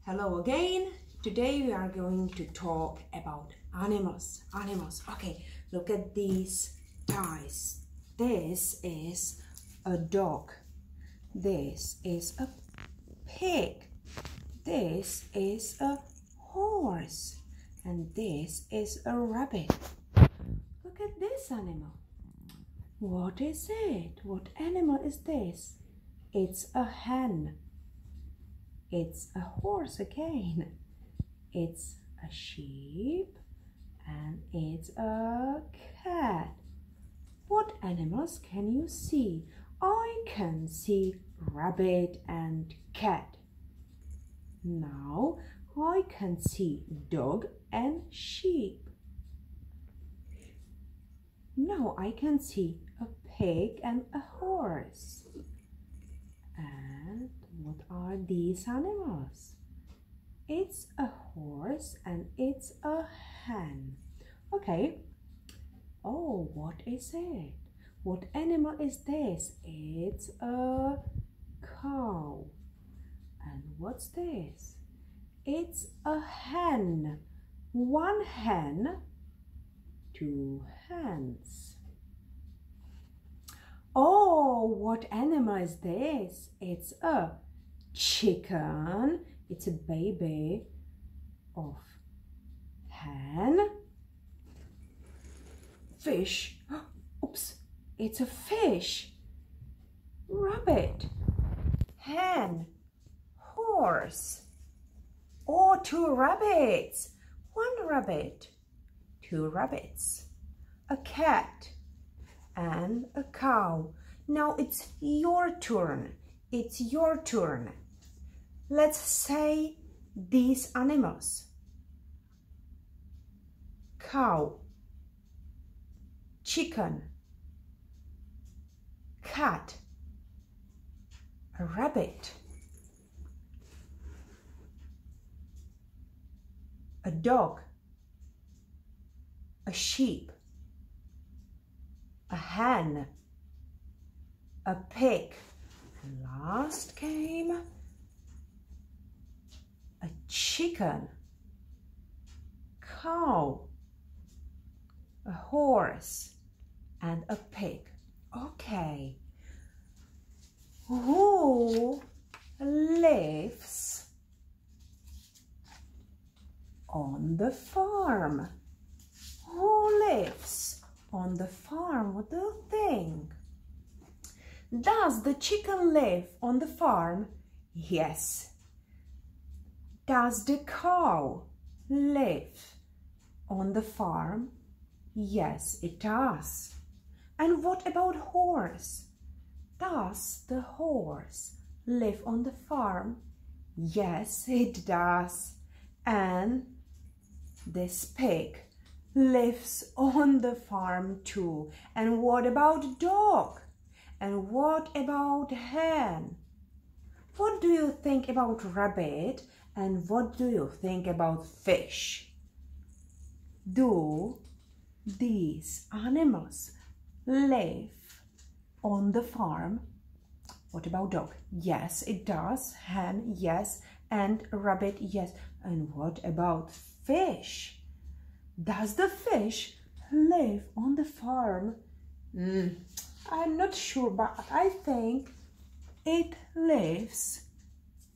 Hello again. Today we are going to talk about animals. Okay, look at these ties. This is a dog. This is a pig. This is a horse. And this is a rabbit. Look at this animal. What is it? What animal is this? It's a hen. It's a horse again. It's a sheep and it's a cat. What animals can you see? I can see rabbit and cat. Now I can see dog and sheep. Now I can see a pig and a horse. And what are these animals? It's a horse and it's a hen. Okay. Oh, what is it? What animal is this? It's a cow. And what's this? It's a hen. One hen, two hens. Oh, what animal is this? It's a chicken. It's a baby of hen. Fish. Oops, it's a fish. Rabbit. Hen. Horse. Oh, two rabbits. One rabbit. Two rabbits. A cat. And a cow. Now it's your turn. It's your turn. Let's say these animals. Cow, chicken, cat, a rabbit, a dog, a sheep, a hen, a pig, and last came a chicken, cow, a horse, and a pig. Okay. Who lives on the farm? Who lives on the farm? What do you think? Does the chicken live on the farm? Yes. Does the cow live on the farm? Yes, it does. And what about horse? Does the horse live on the farm? Yes, it does. And this pig lives on the farm too. And what about dog? And what about hen? What do you think about rabbit? And what do you think about fish? Do these animals live on the farm? What about dog? Yes, it does. Hen, yes. And rabbit, yes. And what about fish? Does the fish live on the farm? I'm not sure, but I think it lives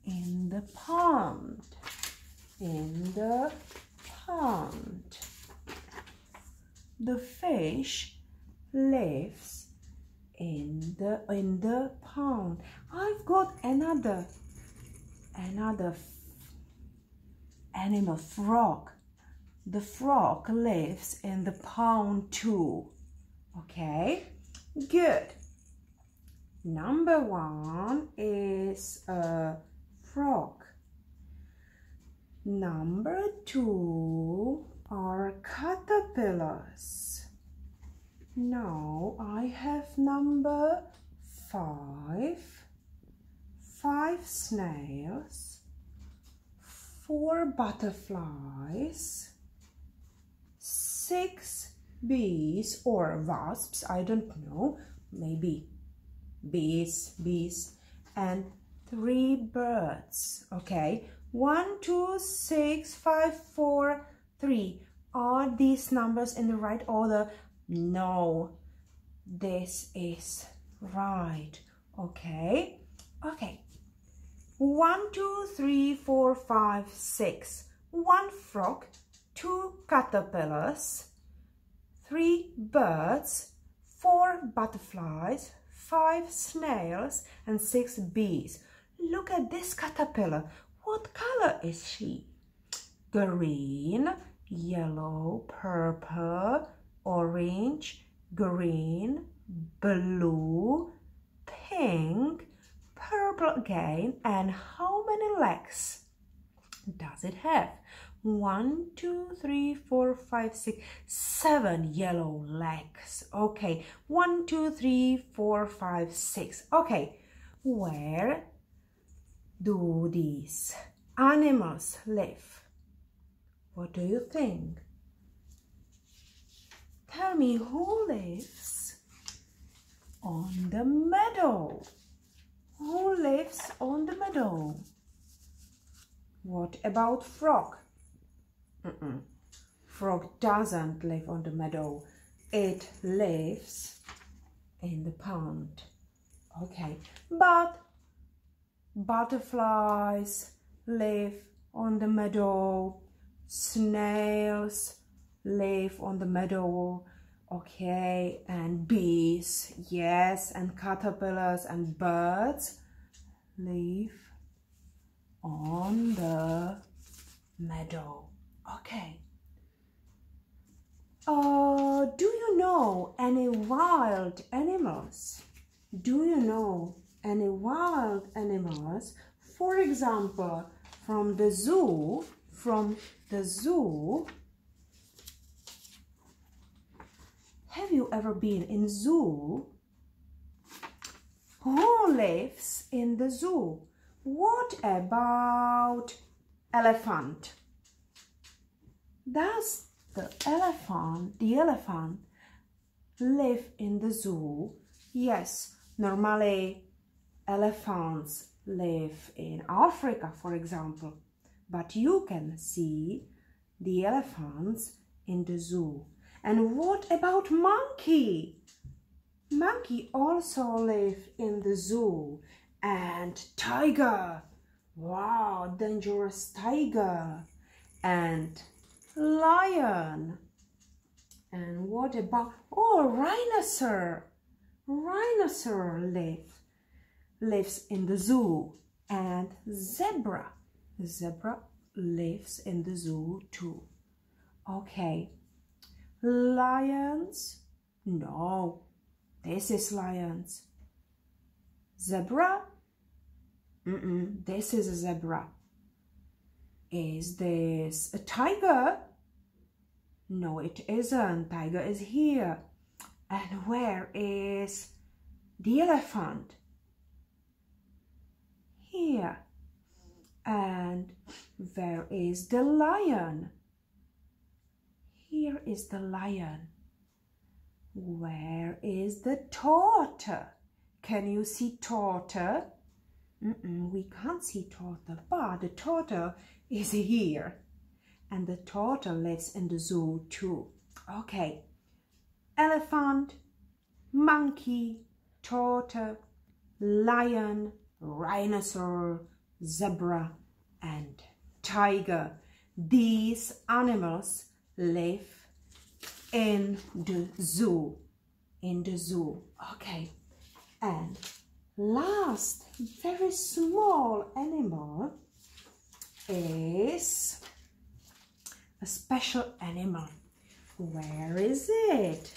in the pond. In the pond. The fish lives in the pond. I've got another animal, frog. The frog lives in the pond too. Okay, good. Number one is a frog. Number two are caterpillars. Now I have number five. 5 snails, 4 butterflies, 6 bees or wasps, I don't know, maybe bees, and 3 birds. Okay, 1, 2, 6, 5, 4, 3. Are these numbers in the right order? No, this is right. Okay, okay. 1, 2, 3, 4, 5, 6. 1 frog, 2 caterpillars, 3 birds, 4 butterflies, 5 snails, and 6 bees. Look at this caterpillar. What color is she? Green, yellow, purple, orange, green, blue, pink, purple again. And how many legs does it have? 1, 2, 3, 4, 5, 6, 7 yellow legs. Okay, 1, 2, 3, 4, 5, 6. Okay, where do these animals live? What do you think? Tell me, who lives on the meadow? Who lives on the meadow? What about frog? Frog doesn't live on the meadow. It lives in the pond. Okay, but butterflies live on the meadow. Snails live on the meadow. Okay, and bees, yes, and caterpillars and birds live on the meadow. Okay. Do you know any wild animals? Do you know any wild animals? For example, from the zoo. Have you ever been in zoo? Who lives in the zoo? What about elephant? Does the elephant live in the zoo? Yes, normally elephants live in Africa, for example, but you can see the elephants in the zoo. And what about monkey? Monkey also live in the zoo. And tiger, wow, dangerous tiger. And lion. And what about, oh, rhinoceros. Rhinoceros lives in the zoo. And zebra. Zebra lives in the zoo too. Okay. Lions? No, this is lions. Zebra? This is a zebra. Is this a tiger? No, it isn't. Tiger is here. And where is the elephant? Here. And where is the lion? Here is the lion. Where is the turtle? Can you see turtle? We can't see turtle, but the turtle is here. And the turtle lives in the zoo too. Okay. Elephant, monkey, turtle, lion, rhinoceros, zebra, and tiger. These animals live in the zoo. Okay. And last very small animal is a special animal. Where is it?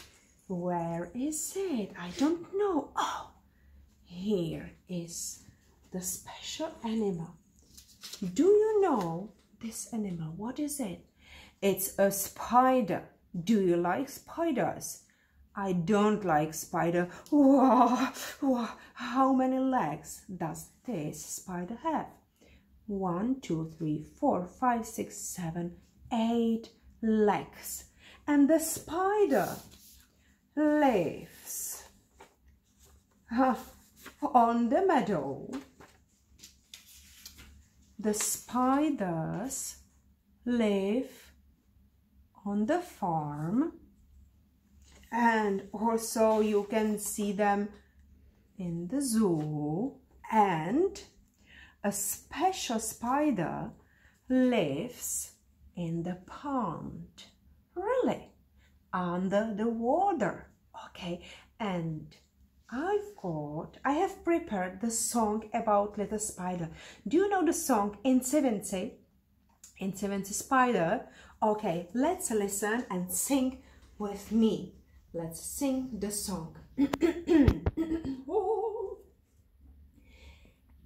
Where is it? I don't know. Oh, here is the special animal. Do you know this animal? What is it? It's a spider. Do you like spiders? I don't like spider. Whoa, whoa. How many legs does this spider have? 1, 2, 3, 4, 5, 6, 7, 8 legs. And the spider lives on the meadow. the spiders live on the farm, and also you can see them in the zoo, and a special spider lives in the pond. Really? Under the water. Okay, and I have prepared the song about little spider. Do you know the song Inseventy? Inseventy Spider? Okay, let's listen and sing with me. Let's sing the song.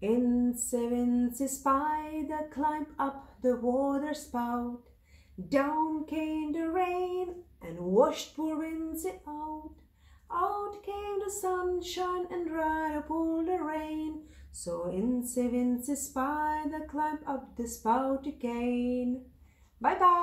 Inseventy Spider climbed up the water spout. Down came the rain and washed poor Incy out. Out came the sunshine and dried up all the rain. So Inseventy Spider climbed up the spout again. Bye bye.